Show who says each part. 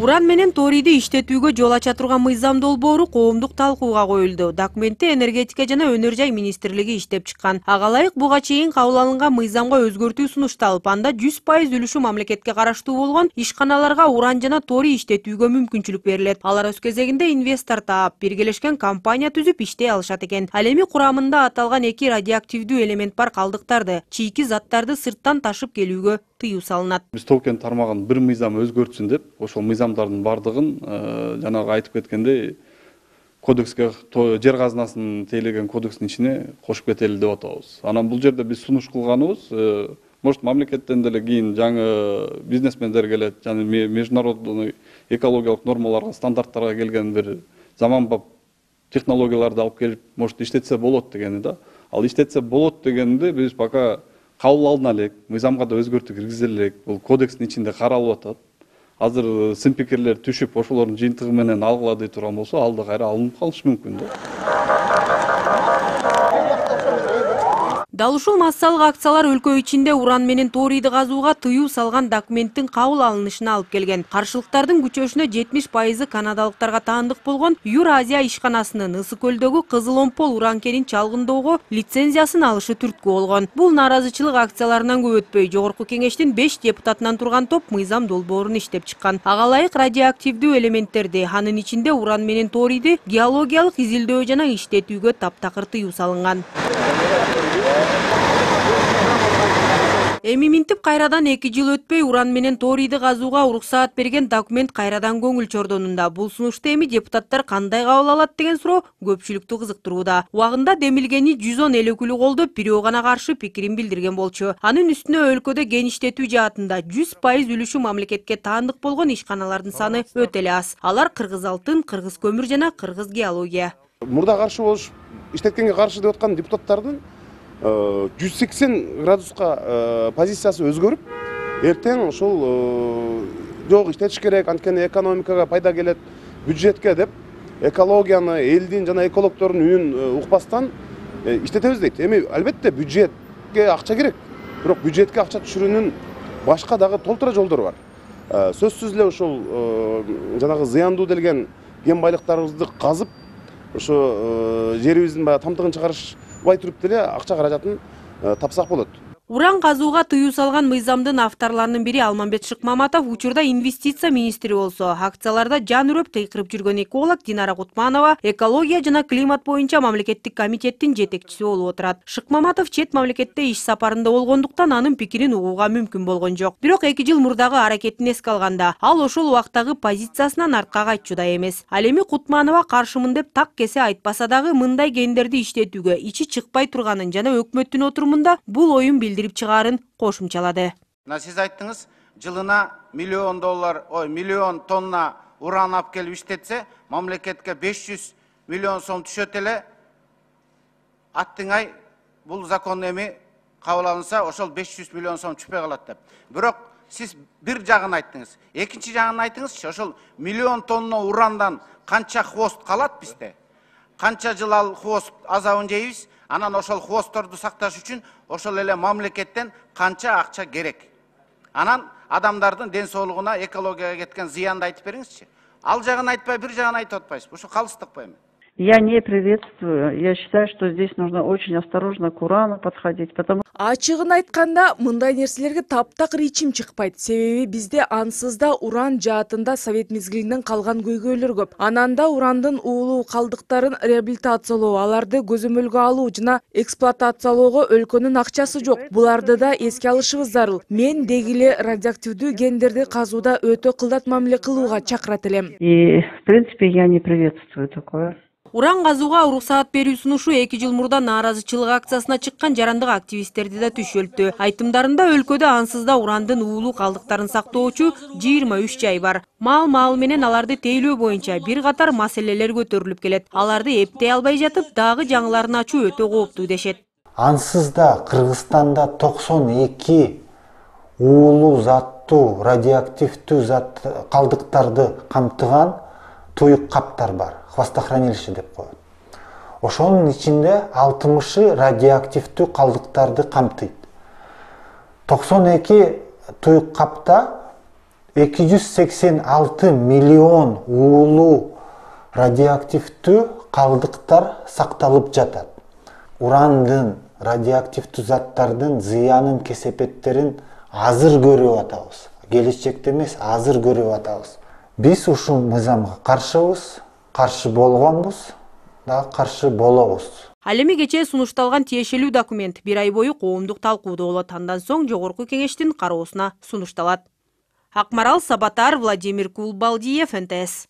Speaker 1: Уран менен торийди иштетүүгө жол ача турган мыйзам долбоору коомдук талкууга коюлду. Документти энергетика жана өнөр жай министрлиги иштеп чыккан. Ага ылайык буга чейин кабыл алынган мыйзамга өзгөртүү сунушталып, анда 100% үлүшү мамлекетке караштуу болгон ишканаларга уран жана торий иштетүүгө мүмкүнчүлүк берилет. Алар өз кезегинде инвестор таап, биргелешкен компания түзүп иштей алышат экен. Ал эми курамында аталган эки радиоактивдүү элемент бар калдыктарды, чийки заттарды сырттан ташып келүүгө тыюу салынат.
Speaker 2: Биз Токион тармагын бир мыйзам өзгөртсүн деп, ошол мыйзамдардын бардыгын жанагы айтып кеткендей кодекске, жер казынасынын тейлеген кодекстин ичине кошуп кетели деп атабыз. Анан бул жерде биз сунуш кылганыбыз, может мамлекеттен деле кийин жаңы бизнесмендер келет, жана международный экологиялык нормаларга, стандарттарга келген бир заманбап технологияларды алып келип, может иштетсе болот дегени да. Ал иштетсе болот дегенди биз пока кабыл алына элек, мыйзамга да өзгөртүү киргизели элек. Бул кодекстин ичинде каралып атат. Азыр сын пикирлер түшүп, ошолордун жыйынтыгы менен алгыла дей турган болсо, алда кайра алынып калышы мүмкүн да.
Speaker 1: Дал ушул массалык акциялар өлкө ичинде уран менен торийди казууга тыюу салган документтин кабыл алынышына алып келген. Каршылыктардын күчөшүнө 70% канадалыктарга таандык болгон Юразия ишканасынын Ысык көлдөгү Кызыл Омпол уран кенин чалгындоого лицензиясын алышы түрткү болгон. Бул нааразычылык акцияларынан көп өтпөй жогорку кеңештин 5 депутатынан турган топ мыйзам долбоорун иштеп чыккан. Ага ылайык радиоактивдүү элементтерди, анын ичинде уран менен торийди геологиялык изилдөө жана иштетүүгө таптакыр тыюу салынган. Эми минтип кайрадан 2 жыл өтпөй уран менен торийди казууга уруксаат берген документ кайрадан көңүл чордонунда. Бул сунушту эми депутаттар кандай кабыл алат деген суроо көпчүлүктү кызыктырууда. Убагында демилгени 110 эл өкүлү колдоп, бирөө гана каршы пикирин билдирген болчу. Анын үстүнө өлкөдө кен иштетүү жаатында 100% үлүшү мамлекетке таандык болгон ишканалардын саны өтө эле аз. Алар Кыргыз алтын, Кыргыз көмүр жана Кыргыз геология.
Speaker 3: Мурда каршы болуш, иштеткенге каршы деп аткан депутаттардын 180 градуска позициясы өзгөрүп, эртең ушул жок иштетиш керек, анткени экономикага пайда келет, бюджетке деп экологияны, элдин жана экологдордун үнүн укпастан иштетебиз дейт. Эми албетте бюджетке акча керек, бирок бюджетке акча түшүрүүнүн башка дагы толтура жолдору бар. Сөзсүз эле ушул жанагы зыяндуу делген кен байлыктарыбызды казып, ошо жерибиздин баягы тамтыгын чыгарыш бай туруп деле акча каражатын тапсак болот.
Speaker 1: Уран казууга тыюу салган мыйзамдын авторларынын бири Алмамбет Шыкмаматов учурда инвестиция министри болсо, акцияларда жан үрөп тыйкырып жүргөн эколог Динара Кутманова экология жана климат боюнча мамлекеттик комитеттин жетекчиси болуп отурат. Шыкмаматов чет мамлекетте иш сапарында болгондуктан анын пикирин угууга мүмкүн болгон жок. Бирок 2 жыл мурдагы аракетин эске алганда, ал ошол убактагы позициясынан артка кайтчу да эмес. Ал эми Кутманова каршымын деп так кесе айтпаса дагы мындай кендерди иштетүүгө ичи чыкпай турганын жана өкмөттүн отурумунда бул оюн билдирип чыгарын кошумчалады.
Speaker 4: Сиз айттыңыз, жылына миллион тонна уран алып келип иштетсе, мамлекетке 500 миллион сом түшөт эле. Аттыңай бул закон эми кабыл алынса, ошол 500 миллион сом түшпөй калат деп. Бирок сиз бир жагын айттыңыз. Экинчи жагын айтыңызчы, ошол миллион тонна урандан канча хвост калат бизде? Канча жыл ал хвост азабын жейбиз? Анан ошол хвостторду сакташ үчүн ошол эле мамлекеттен канча акча керек? Анан адамдардын ден соолугуна, экологияга кеткен зыянды айтып бериңизчи. Ал жагын айтпай, бир жагын айтып атпайсыз. Ушул калыстык эми?
Speaker 5: Я не приветствую. Я считаю, что здесь нужно очень осторожно к урану подходить, потому
Speaker 6: Ачыгын айтканда, мындай нерселерге таптакыр ичим чыкпайт. Себеби бизде ансыз да уран жаатында совет мезгилинен калган көйгөйлөр көп. Ананда урандын уулуу калдыктарын реабилитациялоо, аларды көзөмөлгө алуу жана эксплуатациялоого өлкөнүн акчасы жок. Буларды да эске алышыбыз зарыл. Мен дегиле радиоактивдүү кендерди казууда өтө кылдат мамиле кылууга чакырат элем.
Speaker 5: И, в принципе, я не приветствую такое.
Speaker 1: Уран казууга уруксаат берүү сунушу 2 жыл мурда нааразычылык акциясына чыккан жарандык активисттерди да түшөлтү. Айтымдарында өлкөдө ансызда урандын уулуу калдыктарын сактоочу 23 жай бар. Мал менен аларды тейлөө боюнча бир катар маселелер көтөрүлүп келет. Аларды эптей албай жатып, дагы жаңыларын ачуу өтө кооптуу дешет.
Speaker 7: Ансызда Кыргызстанда 92 уулуу заттуу радиоактивдүү зат калдыктарды камтыган туюк каптар бар. Хвостохранилище деп коет. Ошонун ичинде 60 радиоактивдүү калдыктарды камтыйт. 92 туюк капта 286 миллион уулуу радиоактивдүү калдыктар сакталып жатат. Урандын, радиоактивдүү заттардын зыянын, кесепеттерин азыр көрүп атабыз. Келечекте эмес, азыр көрүп атабыз. Биз ушул мыйзамга каршыбыз, каршы болгонбуз, да каршы болобуз.
Speaker 1: Ал эми кечээ сунушталган тиешелүү документ 1 ай бою коомдук талкууда болот. Андан соң жогорку кеңештин кароосуна сунушталат. Акмарал Сабатар, Владимир Кулбалдиев, НТС.